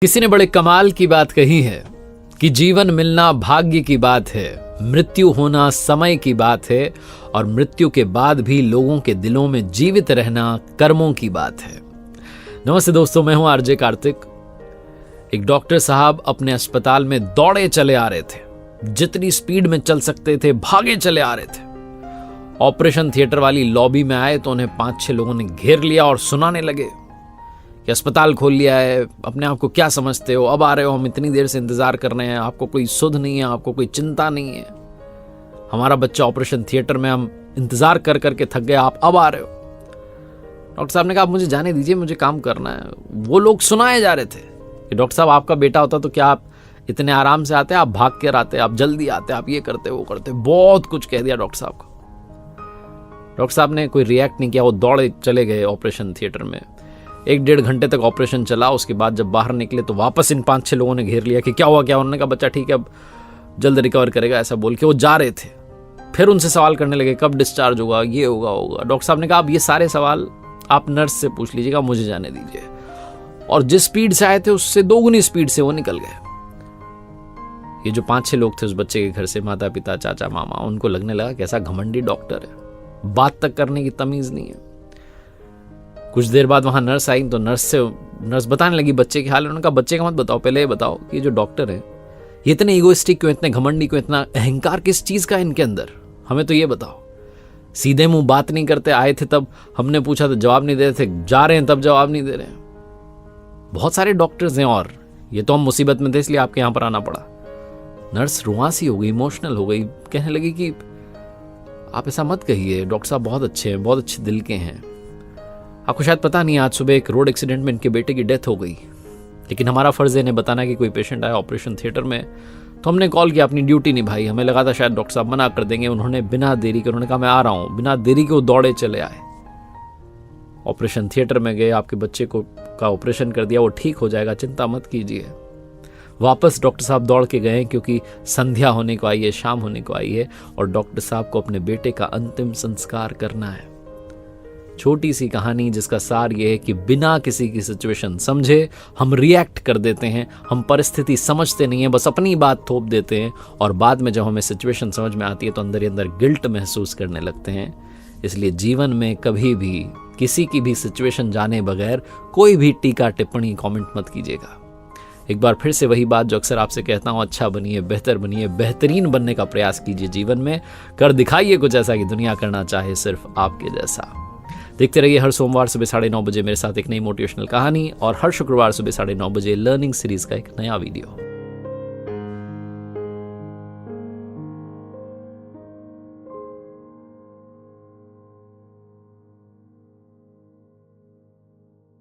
किसी ने बड़े कमाल की बात कही है कि जीवन मिलना भाग्य की बात है, मृत्यु होना समय की बात है और मृत्यु के बाद भी लोगों के दिलों में जीवित रहना कर्मों की बात है। नमस्ते दोस्तों, मैं हूं आरजे कार्तिक। एक डॉक्टर साहब अपने अस्पताल में दौड़े चले आ रहे थे, जितनी स्पीड में चल सकते थे भागे चले आ रहे थे। ऑपरेशन थिएटर वाली लॉबी में आए तो उन्हें 5-6 लोगों ने घेर लिया और सुनाने लगे कि अस्पताल खोल लिया है, अपने आप को क्या समझते हो, अब आ रहे हो, हम इतनी देर से इंतजार कर रहे हैं, आपको कोई सुध नहीं है, आपको कोई चिंता नहीं है, हमारा बच्चा ऑपरेशन थिएटर में, हम इंतजार कर करके थक गए, आप अब आ रहे हो। डॉक्टर साहब ने कहा आप मुझे जाने दीजिए, मुझे काम करना है। वो लोग सुनाए जा रहे थे कि डॉक्टर साहब आपका बेटा होता तो क्या आप इतने आराम से आते, आप भाग कर आते, आप जल्दी आते, आप ये करते वो करते, बहुत कुछ कह दिया डॉक्टर साहब को। डॉक्टर साहब ने कोई रिएक्ट नहीं किया, वो दौड़े चले गए ऑपरेशन थिएटर में। 1-1.5 घंटे तक ऑपरेशन चला। उसके बाद जब बाहर निकले तो वापस इन 5-6 लोगों ने घेर लिया कि क्या हुआ क्या। उन्होंने कहा बच्चा ठीक है, अब जल्द रिकवर करेगा, ऐसा बोल के वो जा रहे थे। फिर उनसे सवाल करने लगे कब डिस्चार्ज होगा, ये होगा। डॉक्टर साहब ने कहा अब ये सारे सवाल आप नर्स से पूछ लीजिएगा, मुझे जाने दीजिए। और जिस स्पीड से आए थे उससे 2 गुनी स्पीड से वो निकल गए। ये जो 5-6 लोग थे उस बच्चे के घर से, माता पिता चाचा मामा, उनको लगने लगा कैसा घमंडी डॉक्टर है, बात तक करने की तमीज नहीं है। कुछ देर बाद वहां नर्स आई तो नर्स बताने लगी बच्चे के हाल। उन्होंने कहा बच्चे का मत बताओ, पहले ये बताओ कि जो डॉक्टर है ये इतने ईगोइस्टिक क्यों, इतने घमंडी क्यों, इतना अहंकार किस चीज का है इनके अंदर, हमें तो ये बताओ। सीधे मुंह बात नहीं करते, आए थे तब हमने पूछा तो जवाब नहीं दे रहे थे, जा रहे हैं तब जवाब नहीं दे रहे हैं। बहुत सारे डॉक्टर्स हैं और ये तो हम मुसीबत में थे इसलिए आपके यहां पर आना पड़ा। नर्स रुआसी हो गई, इमोशनल हो गई, कहने लगी कि आप ऐसा मत कहिए, डॉक्टर साहब बहुत अच्छे हैं, बहुत अच्छे दिल के हैं। आपको शायद पता नहीं, आज सुबह एक रोड एक्सीडेंट में इनके बेटे की डेथ हो गई, लेकिन हमारा फर्ज है इन्हें बताना कि कोई पेशेंट आया ऑपरेशन थिएटर में, तो हमने कॉल किया, अपनी ड्यूटी निभाई। हमें लगा था शायद डॉक्टर साहब मना कर देंगे, उन्होंने बिना देरी के, उन्होंने कहा मैं आ रहा हूं, बिना देरी के वो दौड़े चले आए, ऑपरेशन थिएटर में गए, आपके बच्चे को का ऑपरेशन कर दिया, वो ठीक हो जाएगा, चिंता मत कीजिए। वापस डॉक्टर साहब दौड़ के गए क्योंकि संध्या होने को आई है, शाम होने को आई है और डॉक्टर साहब को अपने बेटे का अंतिम संस्कार करना है। छोटी सी कहानी जिसका सार यह है कि बिना किसी की सिचुएशन समझे हम रिएक्ट कर देते हैं, हम परिस्थिति समझते नहीं है, बस अपनी बात थोप देते हैं और बाद में जब हमें सिचुएशन समझ में आती है तो अंदर ही अंदर गिल्ट महसूस करने लगते हैं। इसलिए जीवन में कभी भी किसी की भी सिचुएशन जाने बगैर कोई भी टीका टिप्पणी कमेंट मत कीजिएगा। एक बार फिर से वही बात जो अक्सर आपसे कहता हूं, अच्छा बनिए, बेहतर बनिए, बेहतरीन बनने का प्रयास कीजिए जीवन में, कर दिखाइए कुछ ऐसा कि दुनिया करना चाहे सिर्फ आपके जैसा। देखते रहिए हर सोमवार सुबह 9:30 बजे मेरे साथ एक नई मोटिवेशनल कहानी और हर शुक्रवार सुबह 9:30 बजे लर्निंग सीरीज का एक नया वीडियो।